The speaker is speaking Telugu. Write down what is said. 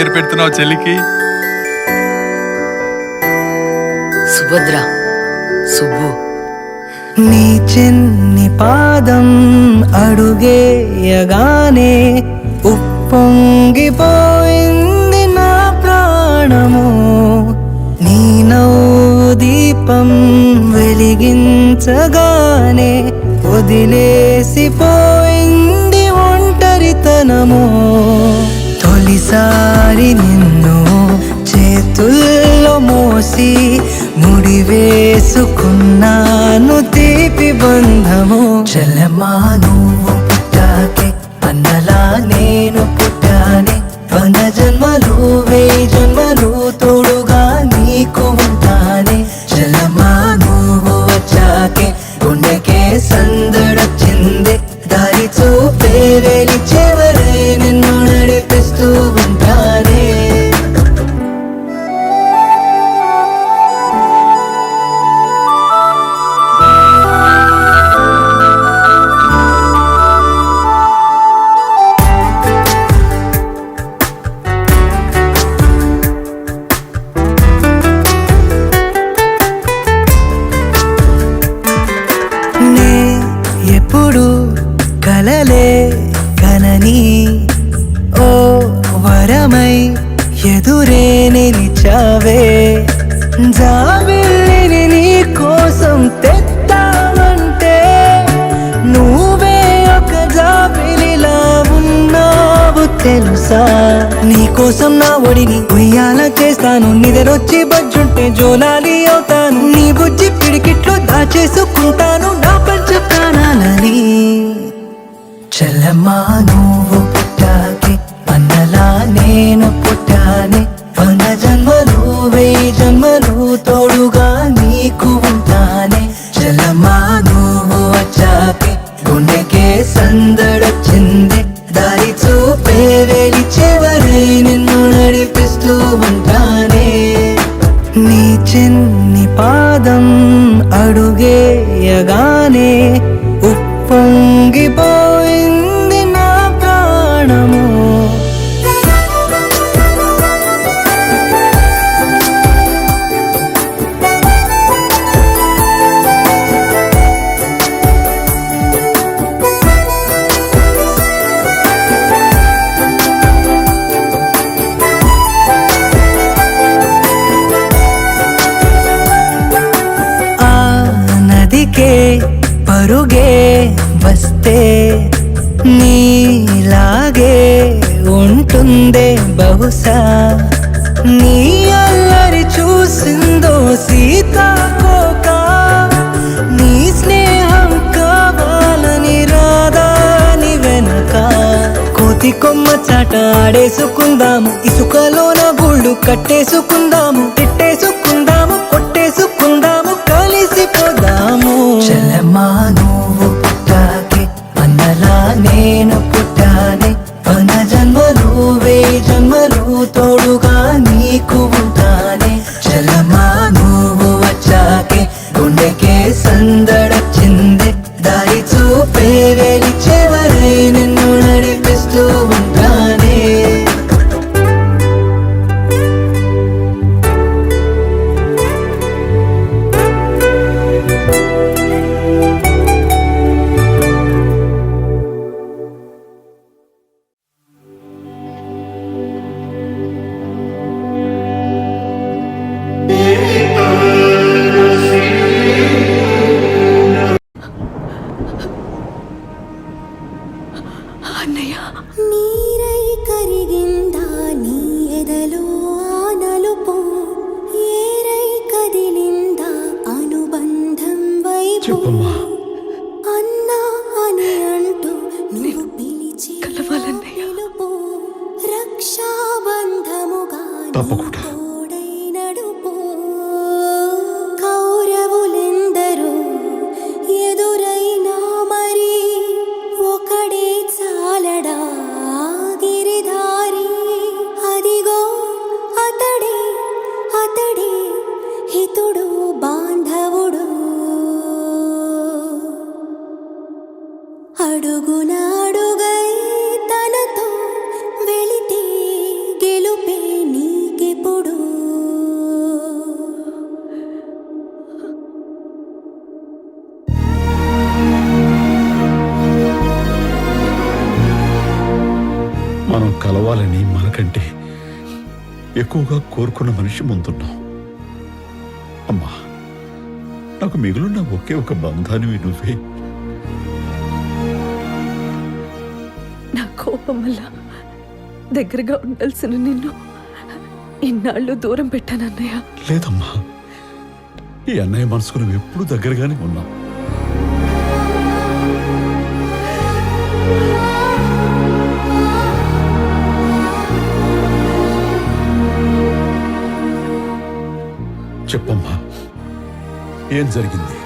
పేరు పెడుతున్నావు చెల్లికి? సుభద్ర, సుబ్బు. నీ చిన్ని పాదం అడుగేయగానే ఉప్పొంగిపోయింది నా ప్రాణము. నీ నవ్వు దీపం వెలిగించగానే వదిలేసిపోయింది ఒంటరితనము. తొలిసారి నిన్ను చేతుల్లో మోసి ముడివేసుకున్నాను తీపి బంధము. చెల్లెమ్మా నువ్వు పుట్టాకే అన్నలా నేను పుట్టానే. 100 జన్మలు 1000 జన్మలు తోడుగా నీకు ఉంటానే. చెల్లెమ్మా నువ్వు వచ్చాకే గుండెకే సందడొచ్చింది. దారి చూపే వేలి చివరై నిన్ను నడిపిస్తూ ఉంటానే. ఎప్పుడు కలలే కనని ఓ వరమై ఎదురే నిలిచావే. జాబిల్లిని నీ కోసం తెత్తావంటే నువ్వే ఒక జాబిలిలా ఉన్నావు తెలుసా. నీకోసం నా ఒడిని ఉయ్యాల చేస్తాను. నిద్రొచ్చి బజ్జుంటే జోలాలి అవుతాను. నీ బుజ్జి పిడికిట్లో దాచేసుకుంటాను నా పంచ ప్రాణాలని. చెల్లెమ్మా నువ్వు పుట్టాకే అన్నలా నేను పుట్టానే. 100 జన్మలు 1000 జన్మలు తోడుగా నీకు ఉంటానే. చెల్లెమ్మా నువ్వు వచ్చాకే గుండెకే సందడొచ్చింది. దారి చూపే వేలి చివరై నిన్ను నడిపిస్తూ ఉంటానే. నీ చిన్ని పాదం అడుగేయగానే ఉప్పొంగిపోయింది నా ప్రాణము. నదికే పరుగే వస్తే నీలాగే ఉంటుందే బహుశా. నీ అల్లరి చూసిందో సీతాకోక. నీ స్నేహం కావాలని రాదాని వెనక. కోతి కొమ్మ చాట ఆడేసుకుందాము. ఇసుకలోన గూళ్ళు కట్టేసుకుందాము. తిట్టేసుకుందాము కొట్టేసుకుందాము కలిసిపోదాము. చెల్లెమ్మా నువ్వు పుట్టాకే అన్నలా నేను పుట్టానే. 100 జన్మలు 1000 జన్మలు తోడుగా నీకు ఉంటానే. చెల్లెమ్మా నువ్వు వచ్చాకే గుండెకే సందడొచ్చింది. దారి చూపే వేలి చివరై నిన్ను నడిపిస్తూ ఉంటానే. నీరై కరిగిందా నీ ఎదలో ఆ నలుపు. ఏరై కదిలిందా అనుబంధం వైపు. అన్నా అని అంటూ నువ్వు పిలిచి పిలుపు. రక్షాబంధముగా తోడై నడుపు. కౌరవులెందరూ ఎదురైనా మరి ఒకడే చాలడా గిరిధారి. అదిగో అతడే అతడే హితుడు బాంధవుడు. అడుగున అడుగై తనతో వెళితే గెలుపే మనం కలవాలని మనకంటే ఎక్కువగా కోరుకున్న మనిషి ముందున్నాం. అమ్మా, నాకు మిగులున్న ఒకే ఒక బంధానివి నువ్వే. నా కోపం వల్ల దగ్గరగా ఉండాల్సిన నిన్ను ఇన్నాళ్ళు దూరం పెట్టానన్నయ్య. లేదమ్మా, ఈ అన్నయ్య మనసుకు నువ్వు ఎప్పుడు దగ్గరగానే ఉన్నావు. చెప్పమ్మా, ఏం జరిగింది?